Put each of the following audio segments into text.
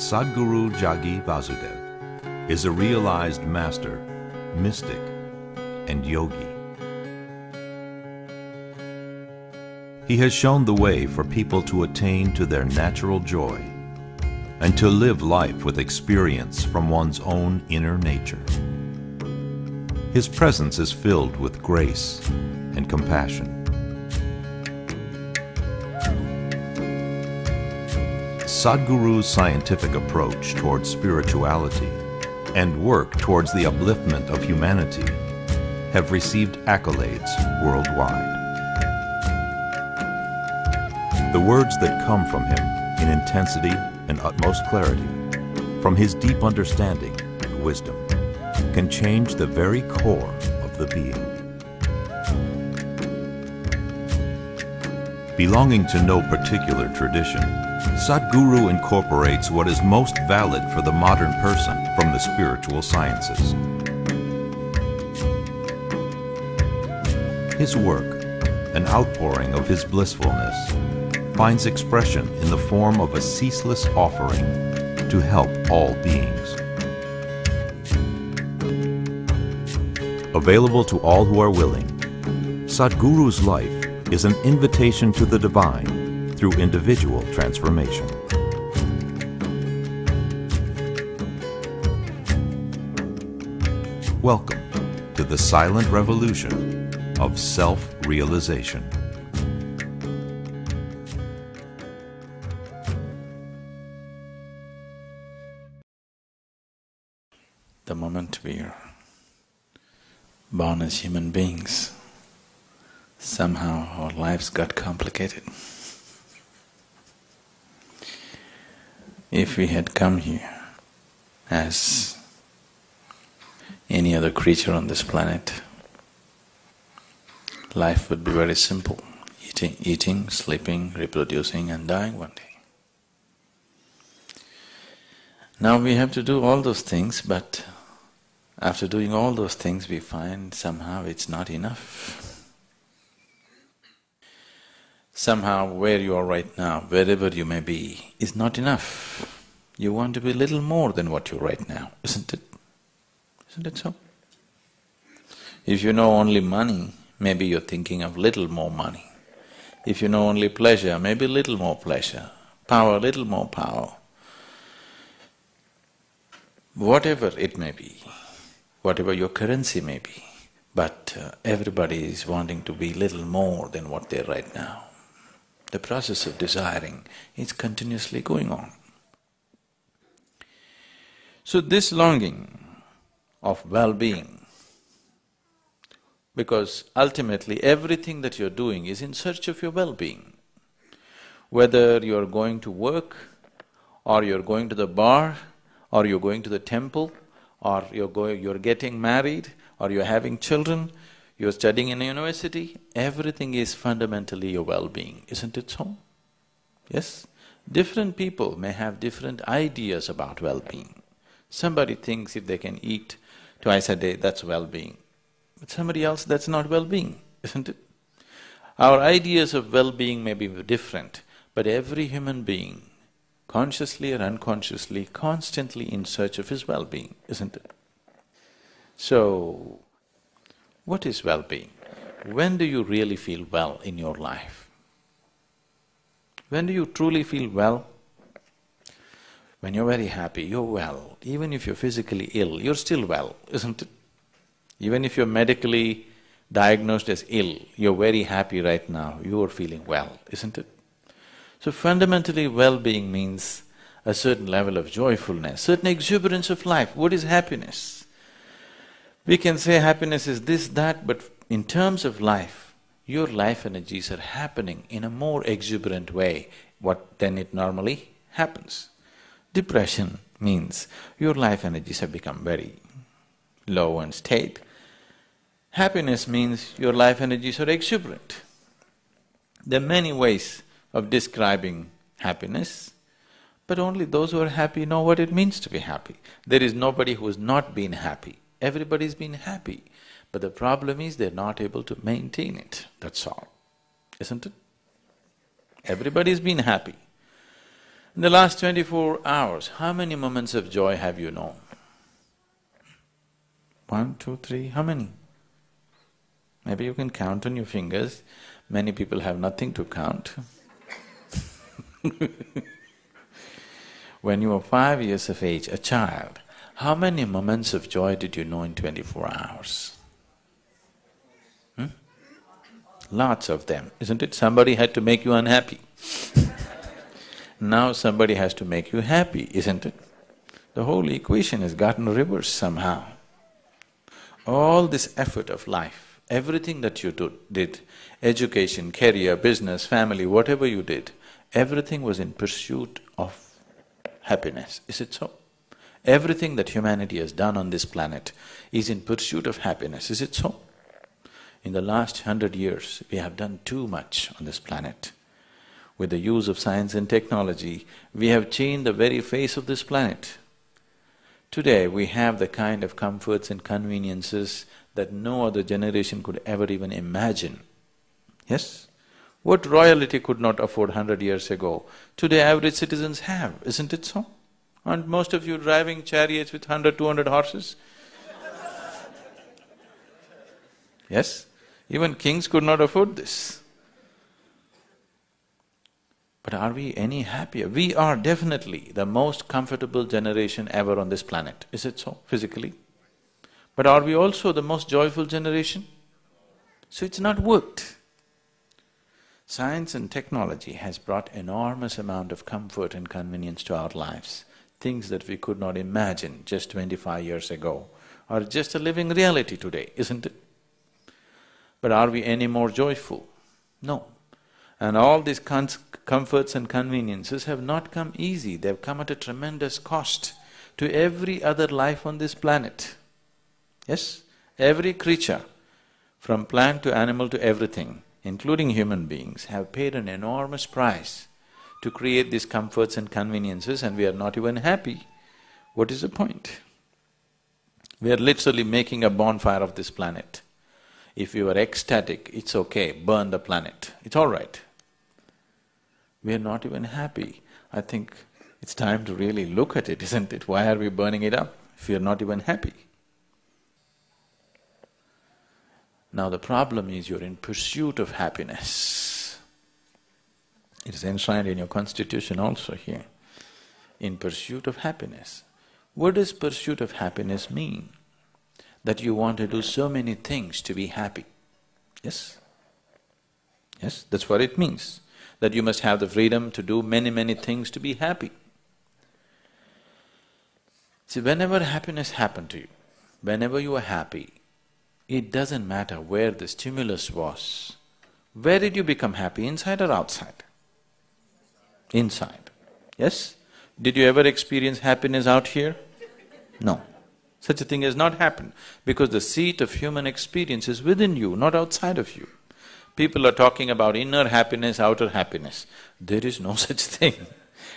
Sadhguru Jagi Vasudev is a realized master, mystic, and yogi. He has shown the way for people to attain to their natural joy and to live life with experience from one's own inner nature. His presence is filled with grace and compassion. Sadhguru's scientific approach towards spirituality and work towards the upliftment of humanity have received accolades worldwide. The words that come from him in intensity and utmost clarity, from his deep understanding and wisdom, can change the very core of the being. Belonging to no particular tradition, Sadhguru incorporates what is most valid for the modern person from the spiritual sciences. His work, an outpouring of his blissfulness, finds expression in the form of a ceaseless offering to help all beings. Available to all who are willing, Sadhguru's life is an invitation to the divine through individual transformation. Welcome to the silent revolution of self-realization. The moment we are born as human beings, somehow our lives got complicated. If we had come here as any other creature on this planet, life would be very simple: eating, sleeping, reproducing and dying one day. Now we have to do all those things, but after doing all those things we find somehow it's not enough. Somehow where you are right now, wherever you may be, is not enough. You want to be a little more than what you're right now, isn't it? Isn't it so? If you know only money, maybe you're thinking of little more money. If you know only pleasure, maybe little more pleasure. Power, little more power. Whatever it may be, whatever your currency may be, but everybody is wanting to be little more than what they're right now. The process of desiring is continuously going on. So this longing of well-being, because ultimately everything that you're doing is in search of your well-being. Whether you're going to work, or you're going to the bar, or you're going to the temple, or you're getting married, or you're having children, you're studying in a university, everything is fundamentally your well-being, isn't it so? Yes? Different people may have different ideas about well-being. Somebody thinks if they can eat twice a day, that's well-being. But somebody else, that's not well-being, isn't it? Our ideas of well-being may be different, but every human being, consciously or unconsciously, constantly in search of his well-being, isn't it? So, what is well-being? When do you really feel well in your life? When do you truly feel well? When you're very happy, you're well. Even if you're physically ill, you're still well, isn't it? Even if you're medically diagnosed as ill, you're very happy right now, you're feeling well, isn't it? So fundamentally, well-being means a certain level of joyfulness, certain exuberance of life. What is happiness? We can say happiness is this, that, but in terms of life, your life energies are happening in a more exuberant way than it normally happens. Depression means your life energies have become very low and staid. Happiness means your life energies are exuberant. There are many ways of describing happiness, but only those who are happy know what it means to be happy. There is nobody who has not been happy. Everybody's been happy, but the problem is they're not able to maintain it, that's all, isn't it? Everybody's been happy. In the last 24 hours, how many moments of joy have you known? 1, 2, 3, how many? Maybe you can count on your fingers. Many people have nothing to count. When you were 5 years of age, a child, how many moments of joy did you know in 24 hours? Lots of them, isn't it? Somebody had to make you unhappy. Now somebody has to make you happy, isn't it? The whole equation has gotten reversed somehow. All this effort of life, everything that you did, education, career, business, family, whatever you did, everything was in pursuit of happiness, is it so? Everything that humanity has done on this planet is in pursuit of happiness, is it so? In the last 100 years, we have done too much on this planet. With the use of science and technology, we have changed the very face of this planet. Today, we have the kind of comforts and conveniences that no other generation could ever even imagine. Yes? What royalty could not afford 100 years ago, today average citizens have, isn't it so? Aren't most of you driving chariots with 100, 200 horses? Yes? Even kings could not afford this. But are we any happier? We are definitely the most comfortable generation ever on this planet, is it so, physically? But are we also the most joyful generation? So it's not worked. Science and technology has brought enormous amount of comfort and convenience to our lives. Things that we could not imagine just 25 years ago are just a living reality today, isn't it? But are we any more joyful? No. And all these comforts and conveniences have not come easy, they've come at a tremendous cost to every other life on this planet. Yes? Every creature, from plant to animal to everything, including human beings, have paid an enormous price to create these comforts and conveniences, and we are not even happy. What is the point? We are literally making a bonfire of this planet. If you are ecstatic, it's okay, burn the planet, it's all right. We are not even happy. I think it's time to really look at it, isn't it? Why are we burning it up if we are not even happy? Now the problem is you're in pursuit of happiness. It is enshrined in your constitution also here. In pursuit of happiness. What does pursuit of happiness mean? That you want to do so many things to be happy. Yes? Yes, that's what it means. That you must have the freedom to do many, many things to be happy. See, whenever happiness happened to you, whenever you are happy, it doesn't matter where the stimulus was. Where did you become happy, inside or outside? Inside. Yes? Did you ever experience happiness out here? No. Such a thing has not happened, because the seat of human experience is within you, not outside of you. People are talking about inner happiness, outer happiness. There is no such thing.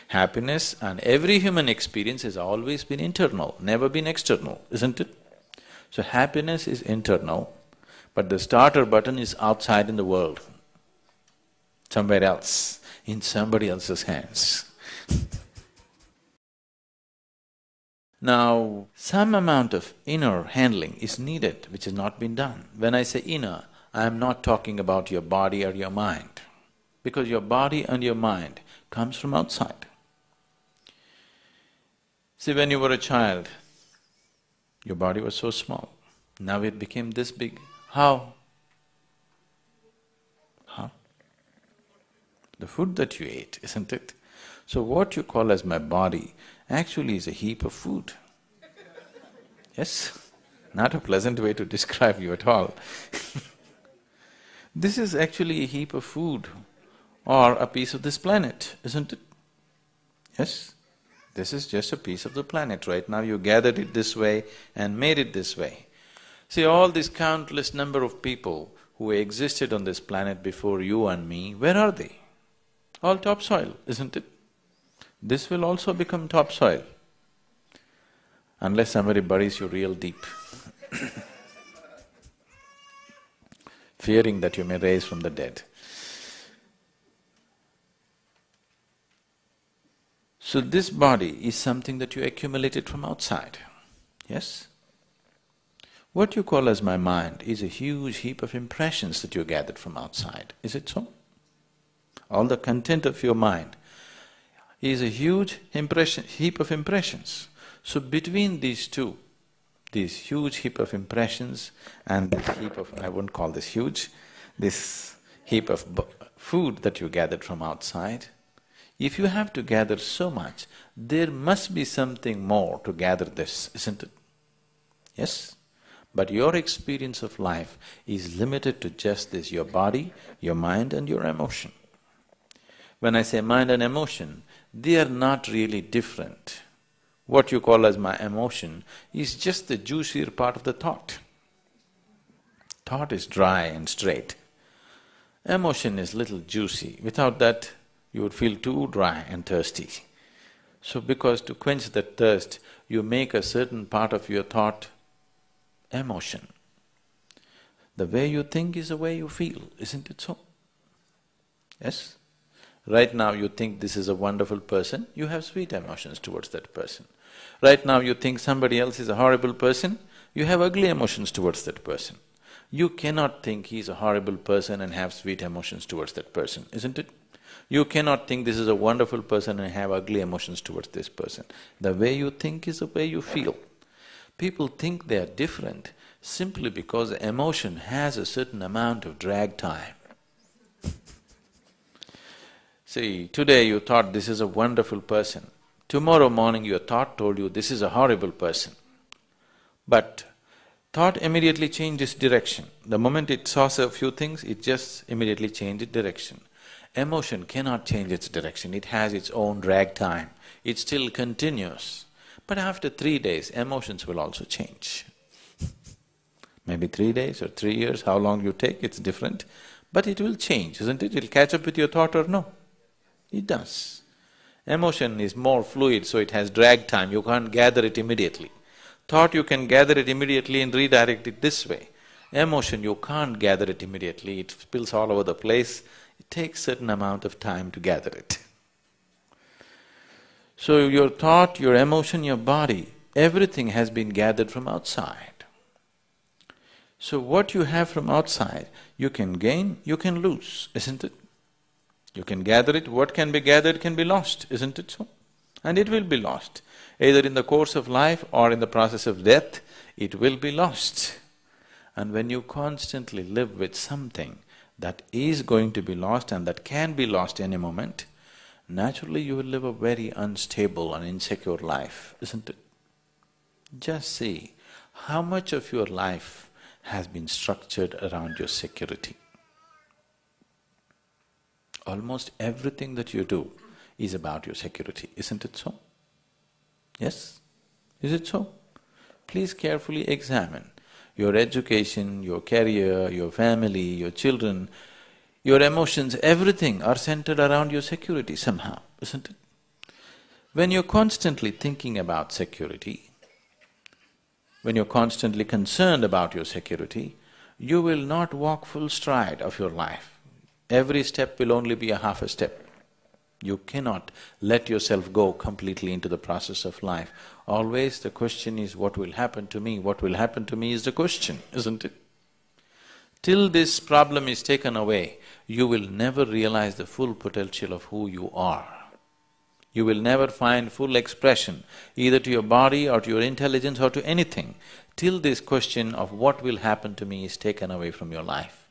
Happiness and every human experience has always been internal, never been external, isn't it? So happiness is internal, but the starter button is outside in the world, somewhere else, in somebody else's hands. Now, some amount of inner handling is needed, which has not been done. When I say inner, I am not talking about your body or your mind, because your body and your mind comes from outside. See, when you were a child, your body was so small, now it became this big. How? How? The food that you ate, isn't it? So what you call as my body actually is a heap of food. Yes? Not a pleasant way to describe you at all. This is actually a heap of food or a piece of this planet, isn't it? Yes? This is just a piece of the planet. Right now you gathered it this way and made it this way. See, all this countless number of people who existed on this planet before you and me, where are they? All topsoil, isn't it? This will also become topsoil, unless somebody buries you real deep, fearing that you may rise from the dead. So this body is something that you accumulated from outside, yes? What you call as my mind is a huge heap of impressions that you gathered from outside, is it so? All the content of your mind is a huge heap of impressions. So between these two, this huge heap of impressions and this heap of… I won't call this huge, this heap of food that you gathered from outside, if you have to gather so much, there must be something more to gather this, isn't it? Yes? But your experience of life is limited to just this, your body, your mind and your emotion. When I say mind and emotion, they are not really different. What you call as my emotion is just the juicier part of the thought. Thought is dry and straight. Emotion is little juicy. Without that, you would feel too dry and thirsty. So because to quench that thirst, you make a certain part of your thought emotion. The way you think is the way you feel, isn't it so? Yes? Right now you think this is a wonderful person, you have sweet emotions towards that person. Right now you think somebody else is a horrible person, you have ugly emotions towards that person. You cannot think he's a horrible person and have sweet emotions towards that person, isn't it? You cannot think this is a wonderful person and have ugly emotions towards this person. The way you think is the way you feel. People think they are different simply because emotion has a certain amount of drag time. See, today you thought this is a wonderful person. Tomorrow morning your thought told you this is a horrible person. But thought immediately changed its direction. The moment it saw a few things, it just immediately changed its direction. Emotion cannot change its direction, it has its own drag time. It still continues. But after 3 days, emotions will also change. Maybe 3 days or 3 years, how long you take, it's different. But it will change, isn't it? It'll catch up with your thought or no? It does. Emotion is more fluid, so it has drag time, you can't gather it immediately. Thought you can gather it immediately and redirect it this way. Emotion you can't gather it immediately, it spills all over the place, it takes certain amount of time to gather it. So your thought, your emotion, your body, everything has been gathered from outside. So what you have from outside, you can gain, you can lose, isn't it? You can gather it, what can be gathered can be lost, isn't it so? And it will be lost. Either in the course of life or in the process of death, it will be lost. And when you constantly live with something that is going to be lost and that can be lost any moment, naturally you will live a very unstable and insecure life, isn't it? Just see how much of your life has been structured around your security. Almost everything that you do is about your security, isn't it so? Yes? Is it so? Please carefully examine your education, your career, your family, your children, your emotions, everything are centered around your security somehow, isn't it? When you're constantly thinking about security, when you're constantly concerned about your security, you will not walk full stride of your life. Every step will only be a half a step. You cannot let yourself go completely into the process of life. Always the question is, what will happen to me? What will happen to me is the question, isn't it? Till this problem is taken away, you will never realize the full potential of who you are. You will never find full expression, either to your body or to your intelligence or to anything, till this question of what will happen to me is taken away from your life.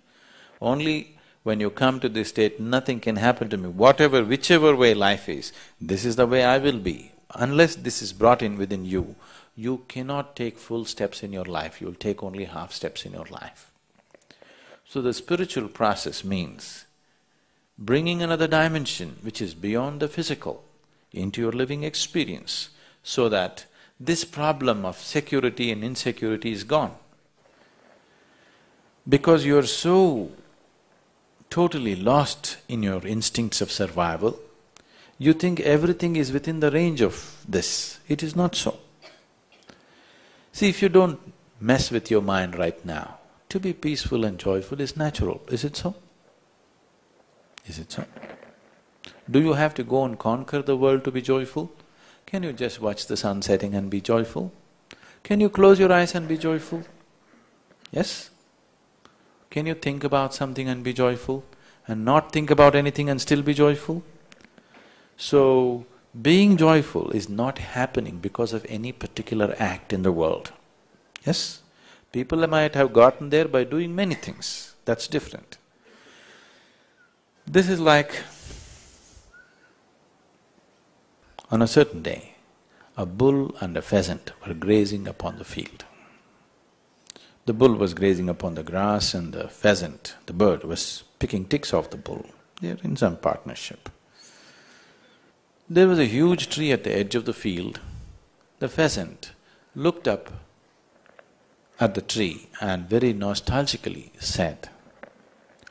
Only when you come to this state, nothing can happen to me, whatever, whichever way life is, this is the way I will be. Unless this is brought in within you, you cannot take full steps in your life, you'll take only half steps in your life. So the spiritual process means bringing another dimension which is beyond the physical into your living experience, so that this problem of security and insecurity is gone. Because you're so totally lost in your instincts of survival, you think everything is within the range of this. It is not so. See, if you don't mess with your mind right now, to be peaceful and joyful is natural, is it so? Is it so? Do you have to go and conquer the world to be joyful? Can you just watch the sun setting and be joyful? Can you close your eyes and be joyful? Yes? Can you think about something and be joyful? And not think about anything and still be joyful? So, being joyful is not happening because of any particular act in the world. Yes? People might have gotten there by doing many things, that's different. This is like, on a certain day, a bull and a pheasant were grazing upon the field. The bull was grazing upon the grass and the pheasant, the bird, was picking ticks off the bull. They are in some partnership. There was a huge tree at the edge of the field. The pheasant looked up at the tree and very nostalgically said,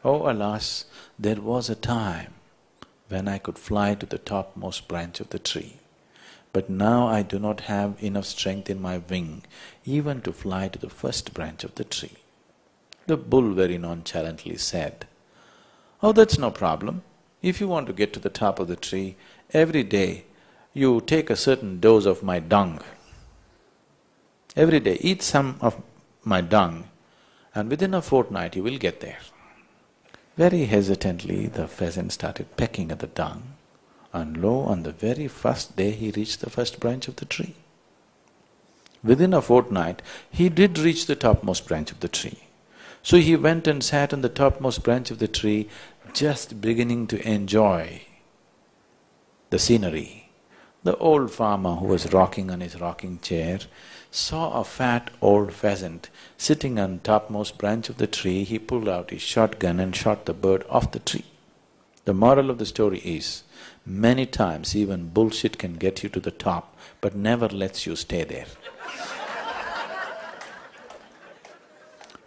"Oh alas, there was a time when I could fly to the topmost branch of the tree, but now I do not have enough strength in my wing even to fly to the first branch of the tree." The bull very nonchalantly said, "Oh, that's no problem. If you want to get to the top of the tree, every day you take a certain dose of my dung. Every day eat some of my dung and within a fortnight you will get there." Very hesitantly, the pheasant started pecking at the dung, and lo, on the very first day he reached the first branch of the tree. Within a fortnight, he did reach the topmost branch of the tree. So he went and sat on the topmost branch of the tree, just beginning to enjoy the scenery. The old farmer who was rocking on his rocking chair saw a fat old pheasant sitting on topmost branch of the tree. He pulled out his shotgun and shot the bird off the tree. The moral of the story is, many times even bullshit can get you to the top, but never lets you stay there.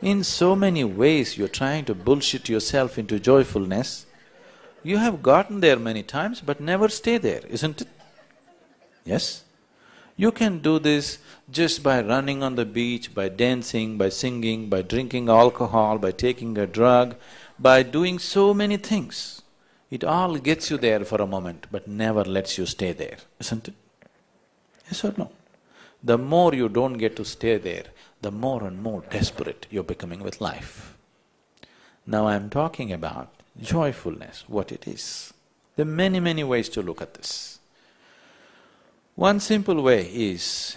In so many ways you're trying to bullshit yourself into joyfulness. You have gotten there many times but never stay there, isn't it? Yes? You can do this just by running on the beach, by dancing, by singing, by drinking alcohol, by taking a drug, by doing so many things. It all gets you there for a moment but never lets you stay there, isn't it? Yes or no? The more you don't get to stay there, the more and more desperate you're becoming with life. Now I'm talking about joyfulness, what it is. There are many, many ways to look at this. One simple way is,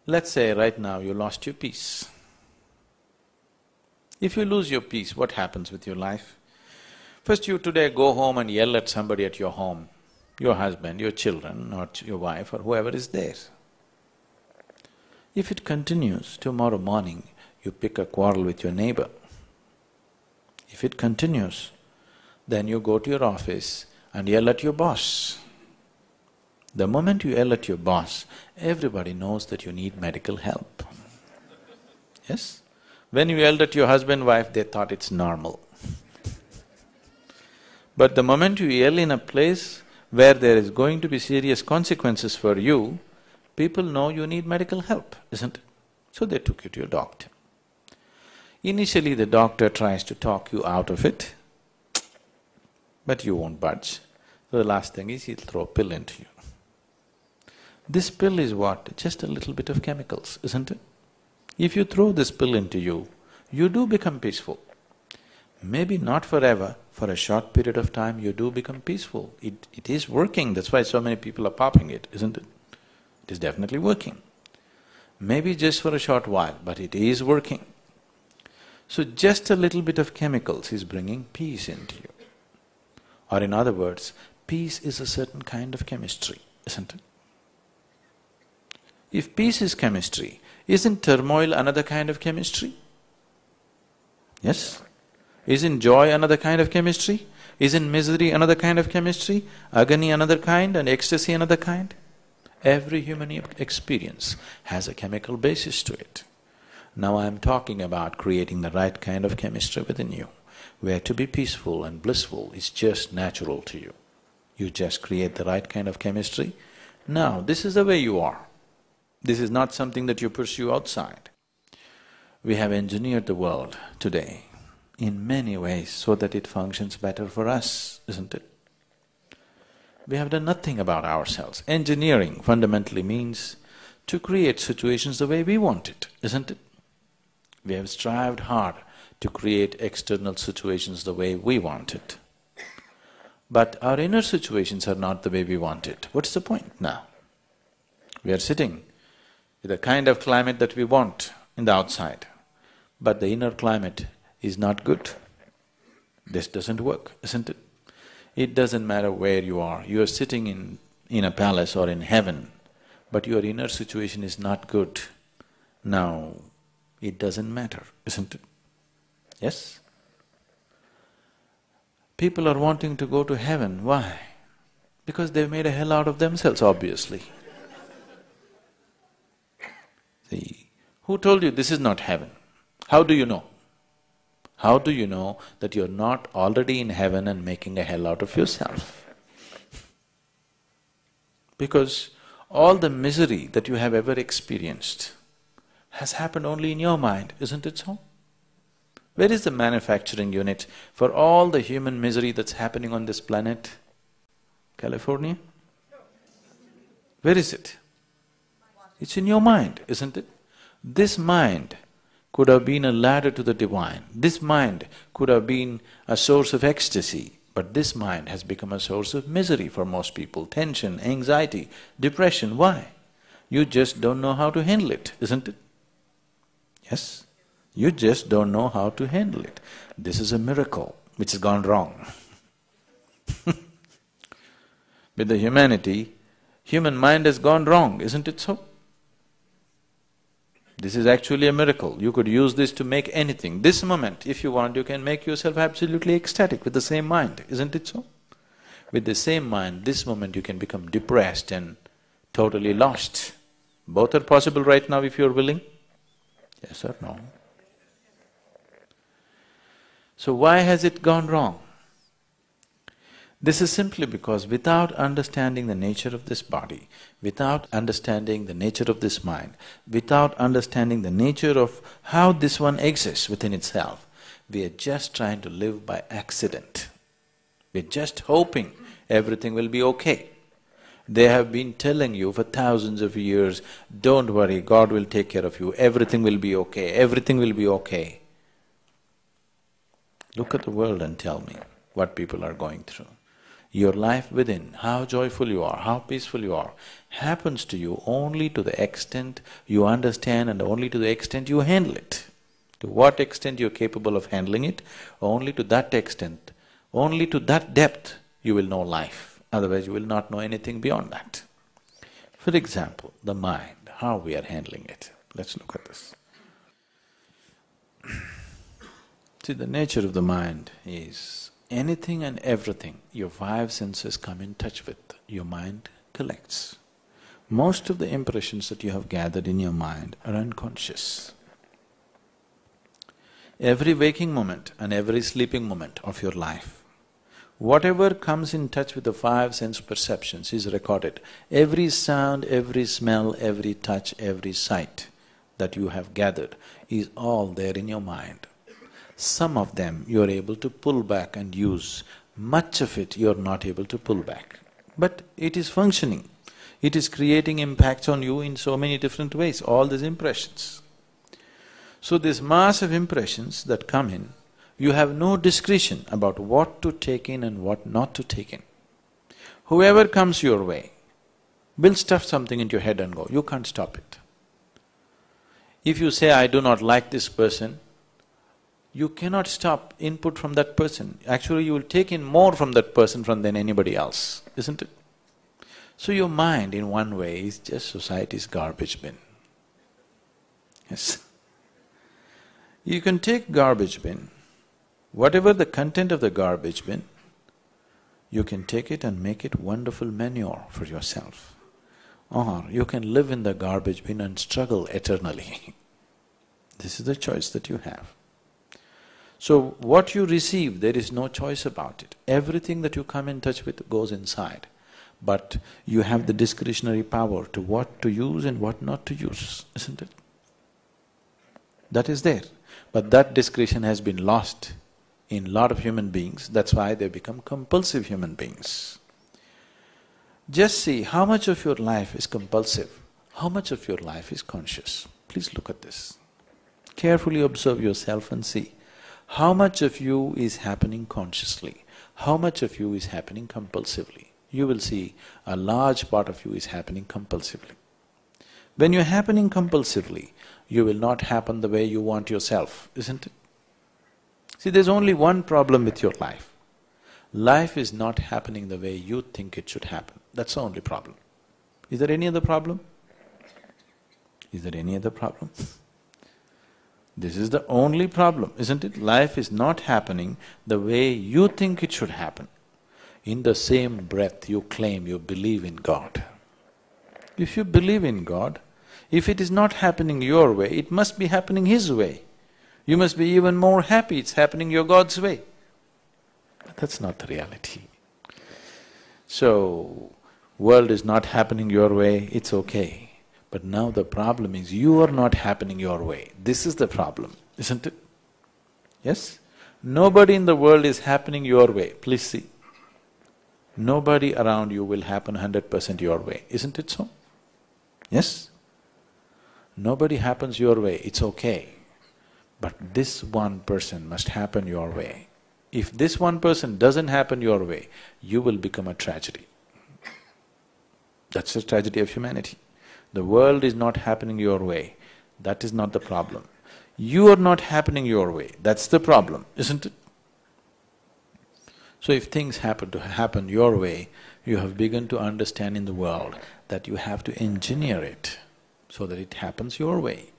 let's say right now you lost your peace. If you lose your peace, what happens with your life? First you today go home and yell at somebody at your home, your husband, your children, or your wife, or whoever is there. If it continues, tomorrow morning you pick a quarrel with your neighbor. If it continues, then you go to your office and yell at your boss. The moment you yell at your boss, everybody knows that you need medical help. Yes? When you yelled at your husband, wife, they thought it's normal. But the moment you yell in a place where there is going to be serious consequences for you, people know you need medical help, isn't it? So they took you to your doctor. Initially the doctor tries to talk you out of it, but you won't budge. So the last thing is he'll throw a pill into you. This pill is what? Just a little bit of chemicals, isn't it? If you throw this pill into you, you do become peaceful. Maybe not forever, for a short period of time you do become peaceful. It is working, that's why so many people are popping it, isn't it? It is definitely working. Maybe just for a short while, but it is working. So just a little bit of chemicals is bringing peace into you. Or in other words, peace is a certain kind of chemistry, isn't it? If peace is chemistry, isn't turmoil another kind of chemistry? Yes? Isn't joy another kind of chemistry? Isn't misery another kind of chemistry? Agony another kind and ecstasy another kind? Every human experience has a chemical basis to it. Now I'm talking about creating the right kind of chemistry within you, where to be peaceful and blissful is just natural to you. You just create the right kind of chemistry. Now, this is the way you are. This is not something that you pursue outside. We have engineered the world today in many ways so that it functions better for us, isn't it? We have done nothing about ourselves. Engineering fundamentally means to create situations the way we want it, isn't it? We have strived hard to create external situations the way we want it. But our inner situations are not the way we want it. What's the point now? We are sitting with the kind of climate that we want in the outside, but the inner climate is not good. This doesn't work, isn't it? It doesn't matter where you are. You are sitting in a palace or in heaven, but your inner situation is not good. Now, it doesn't matter, isn't it? Yes? People are wanting to go to heaven. Why? Because they've made a hell out of themselves, obviously. See, who told you this is not heaven? How do you know? How do you know that you're not already in heaven and making a hell out of yourself? Because all the misery that you have ever experienced has happened only in your mind, isn't it so? Where is the manufacturing unit for all the human misery that's happening on this planet? California? Where is it? It's in your mind, isn't it? This mind could have been a ladder to the divine. This mind could have been a source of ecstasy, but this mind has become a source of misery for most people, tension, anxiety, depression. Why? You just don't know how to handle it, isn't it? Yes? You just don't know how to handle it. This is a miracle which has gone wrong. With the humanity, human mind has gone wrong, isn't it so? This is actually a miracle. You could use this to make anything. This moment, if you want, you can make yourself absolutely ecstatic with the same mind, isn't it so? With the same mind, this moment you can become depressed and totally lost. Both are possible right now if you're willing. Yes or no? So why has it gone wrong? This is simply because without understanding the nature of this body, without understanding the nature of this mind, without understanding the nature of how this one exists within itself, we are just trying to live by accident. We're just hoping everything will be okay. They have been telling you for thousands of years, don't worry, God will take care of you, everything will be okay, everything will be okay. Look at the world and tell me what people are going through. Your life within, how joyful you are, how peaceful you are, happens to you only to the extent you understand and only to the extent you handle it. To what extent you're capable of handling it, only to that extent, only to that depth you will know life, otherwise you will not know anything beyond that. For example, the mind, how we are handling it. Let's look at this. See, the nature of the mind is anything and everything your five senses come in touch with, your mind collects. Most of the impressions that you have gathered in your mind are unconscious. Every waking moment and every sleeping moment of your life, whatever comes in touch with the five sense perceptions is recorded. Every sound, every smell, every touch, every sight that you have gathered is all there in your mind. Some of them you are able to pull back and use, much of it you are not able to pull back. But it is functioning, it is creating impacts on you in so many different ways, all these impressions. So this mass of impressions that come in, you have no discretion about what to take in and what not to take in. Whoever comes your way will stuff something into your head and go, you can't stop it. If you say, I do not like this person, you cannot stop input from that person. Actually, you will take in more from that person than anybody else, isn't it? So your mind, in one way, is just society's garbage bin. Yes. You can take garbage bin, whatever the content of the garbage bin, you can take it and make it wonderful manure for yourself. Or you can live in the garbage bin and struggle eternally. This is the choice that you have. So what you receive, there is no choice about it. Everything that you come in touch with goes inside. But you have the discretionary power to what to use and what not to use, isn't it? That is there. But that discretion has been lost in lot of human beings, that's why they become compulsive human beings. Just see how much of your life is compulsive, how much of your life is conscious. Please look at this. Carefully observe yourself and see how much of you is happening consciously, how much of you is happening compulsively. You will see a large part of you is happening compulsively. When you're happening compulsively, you will not happen the way you want yourself, isn't it? See, there's only one problem with your life. Life is not happening the way you think it should happen. That's the only problem. Is there any other problem? Is there any other problem? This is the only problem, isn't it? Life is not happening the way you think it should happen. In the same breath, you claim you believe in God. If you believe in God, if it is not happening your way, it must be happening His way. You must be even more happy it's happening your God's way. That's not the reality. So, world is not happening your way, it's okay. But now the problem is you are not happening your way. This is the problem, isn't it? Yes? Nobody in the world is happening your way, please see. Nobody around you will happen 100% your way, isn't it so? Yes? Nobody happens your way, it's okay. But this one person must happen your way. If this one person doesn't happen your way, you will become a tragedy. That's the tragedy of humanity. The world is not happening your way, that is not the problem. You are not happening your way, that's the problem, isn't it? So if things happen to happen your way, you have begun to understand in the world that you have to engineer it so that it happens your way.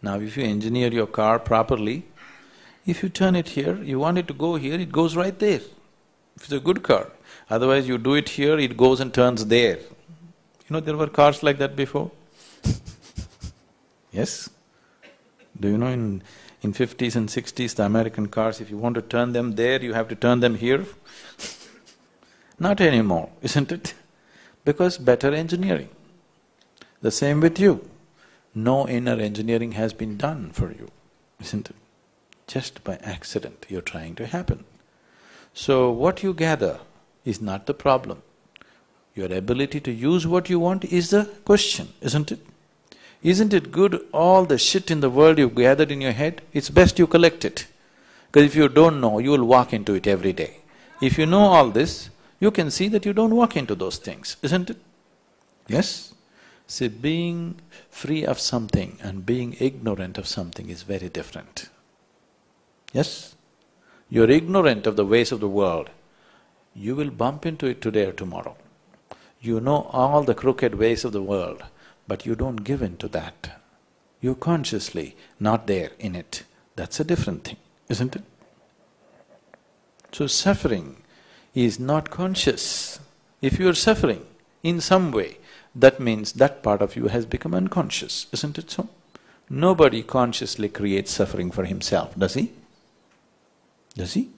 Now if you engineer your car properly, if you turn it here, you want it to go here, it goes right there. If it's a good car. Otherwise you do it here, it goes and turns there. You know, there were cars like that before? Yes? Do you know in 50s and 60s, the American cars, if you want to turn them there, you have to turn them here? Not anymore, isn't it? Because better engineering. The same with you. No inner engineering has been done for you, isn't it? Just by accident you're trying to happen. So what you gather is not the problem. Your ability to use what you want is the question, isn't it? Isn't it good all the shit in the world you've gathered in your head? It's best you collect it. Because if you don't know, you will walk into it every day. If you know all this, you can see that you don't walk into those things, isn't it? Yes? See, being free of something and being ignorant of something is very different. Yes? You're ignorant of the ways of the world, you will bump into it today or tomorrow. You know all the crooked ways of the world, but you don't give in to that. You're consciously not there in it. That's a different thing, isn't it? So suffering is not conscious. If you're suffering in some way, that means that part of you has become unconscious, isn't it so? Nobody consciously creates suffering for himself, does he? Does he?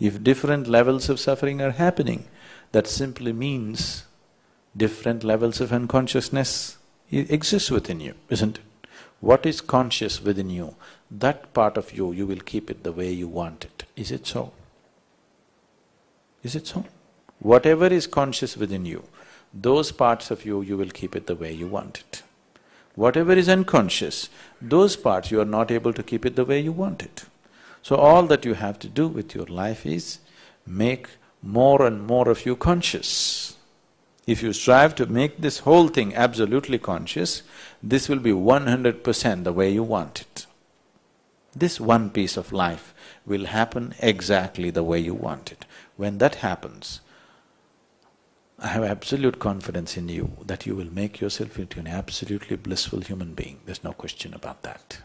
If different levels of suffering are happening, that simply means different levels of unconsciousness exist within you, isn't it? What is conscious within you, that part of you, you will keep it the way you want it. Is it so? Is it so? Whatever is conscious within you, those parts of you, you will keep it the way you want it. Whatever is unconscious, those parts you are not able to keep it the way you want it. So all that you have to do with your life is make more and more of you conscious. If you strive to make this whole thing absolutely conscious, this will be 100% the way you want it. This one piece of life will happen exactly the way you want it. When that happens, I have absolute confidence in you that you will make yourself into an absolutely blissful human being, there's no question about that.